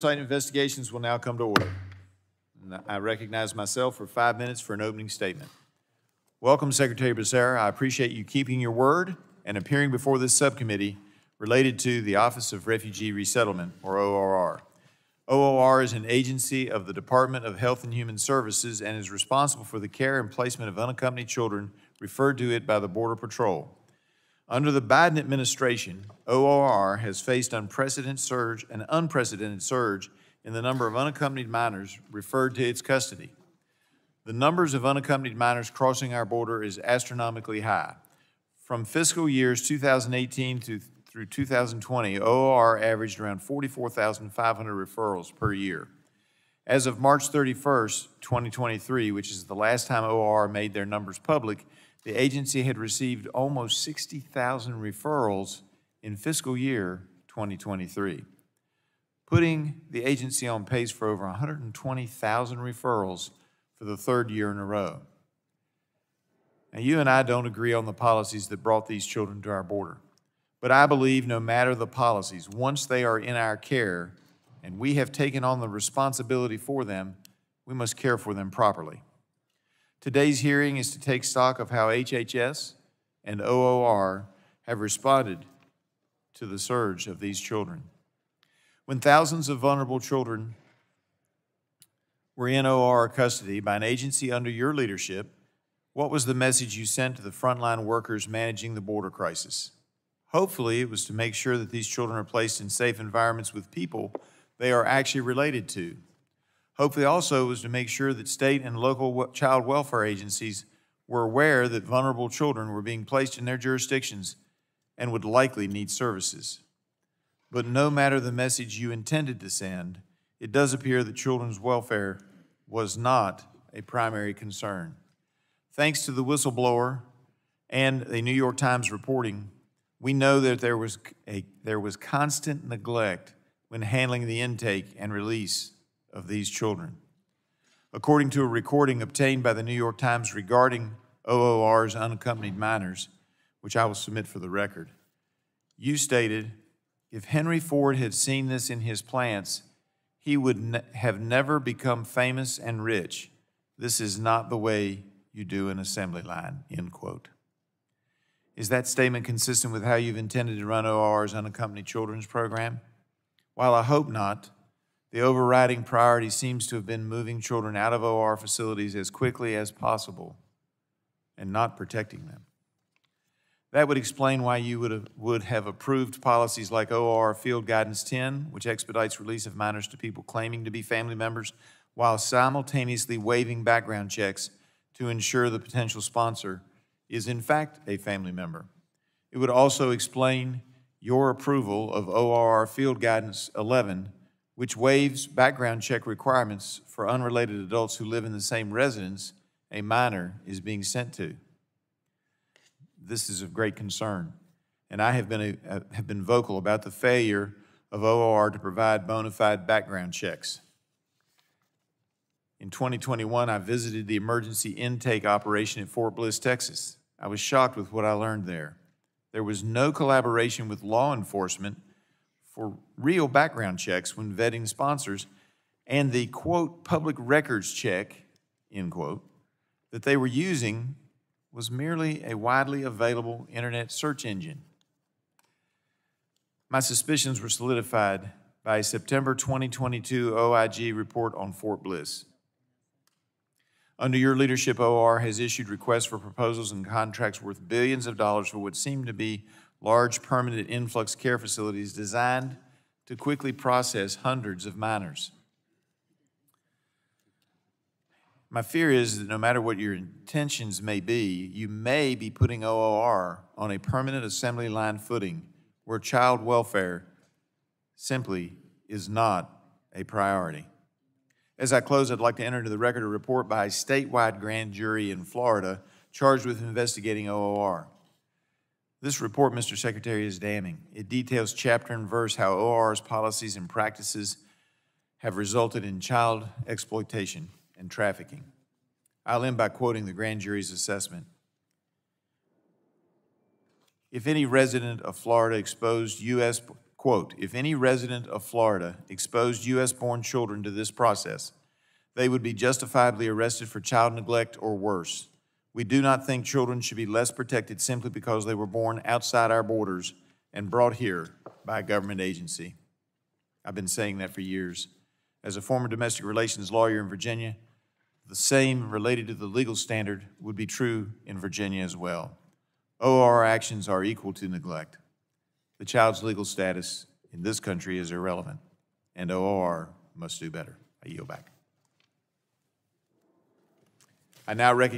Site investigations will now come to order. And I recognize myself for 5 minutes for an opening statement. Welcome, Secretary Becerra. I appreciate you keeping your word and appearing before this subcommittee related to the Office of Refugee Resettlement, or ORR. ORR is an agency of the Department of Health and Human Services and is responsible for the care and placement of unaccompanied children referred to it by the Border Patrol. Under the Biden administration, ORR has faced an unprecedented surge in the number of unaccompanied minors referred to its custody. The numbers of unaccompanied minors crossing our border is astronomically high. From fiscal years 2018 through 2020, ORR averaged around 44,500 referrals per year. As of March 31st, 2023, which is the last time ORR made their numbers public, the agency had received almost 60,000 referrals in fiscal year 2023, putting the agency on pace for over 120,000 referrals for the third year in a row. Now, you and I don't agree on the policies that brought these children to our border, but I believe no matter the policies, once they are in our care and we have taken on the responsibility for them, we must care for them properly. Today's hearing is to take stock of how HHS and ORR have responded to the surge of these children. When thousands of vulnerable children were in ORR custody by an agency under your leadership, what was the message you sent to the frontline workers managing the border crisis? Hopefully, it was to make sure that these children are placed in safe environments with people they are actually related to. Hopefully also was to make sure that state and local child welfare agencies were aware that vulnerable children were being placed in their jurisdictions and would likely need services. But no matter the message you intended to send, it does appear that children's welfare was not a primary concern. Thanks to the whistleblower and a New York Times reporting, we know that there was constant neglect when handling the intake and release of these children. According to a recording obtained by the New York Times regarding ORR's unaccompanied minors, which I will submit for the record, you stated, if Henry Ford had seen this in his plants, he would have never become famous and rich. This is not the way you do an assembly line, end quote. Is that statement consistent with how you've intended to run ORR's unaccompanied children's program? While I hope not, the overriding priority seems to have been moving children out of ORR facilities as quickly as possible and not protecting them. That would explain why you would have approved policies like ORR Field Guidance 10, which expedites release of minors to people claiming to be family members while simultaneously waiving background checks to ensure the potential sponsor is in fact a family member. It would also explain your approval of ORR Field Guidance 11, which waives background check requirements for unrelated adults who live in the same residence a minor is being sent to. This is of great concern, and I have been vocal about the failure of ORR to provide bona fide background checks. In 2021, I visited the emergency intake operation at Fort Bliss, Texas. I was shocked with what I learned there. There was no collaboration with law enforcement for real background checks when vetting sponsors, and the, quote, public records check, end quote, that they were using was merely a widely available internet search engine. My suspicions were solidified by a September 2022 OIG report on Fort Bliss. Under your leadership, ORR has issued requests for proposals and contracts worth billions of dollars for what seem to be large permanent influx care facilities designed to quickly process hundreds of minors. My fear is that no matter what your intentions may be, you may be putting ORR on a permanent assembly line footing where child welfare simply is not a priority. As I close, I'd like to enter into the record a report by a statewide grand jury in Florida charged with investigating ORR. This report, Mr. Secretary, is damning. It details chapter and verse how ORR's policies and practices have resulted in child exploitation and trafficking. I'll end by quoting the grand jury's assessment. If any resident of Florida exposed U.S. quote, "If any resident of Florida exposed U.S.-born children to this process, they would be justifiably arrested for child neglect or worse. We do not think children should be less protected simply because they were born outside our borders and brought here by a government agency." I've been saying that for years. As a former domestic relations lawyer in Virginia, the same related to the legal standard would be true in Virginia as well. ORR actions are equal to neglect. The child's legal status in this country is irrelevant, and ORR must do better. I yield back. I now recognize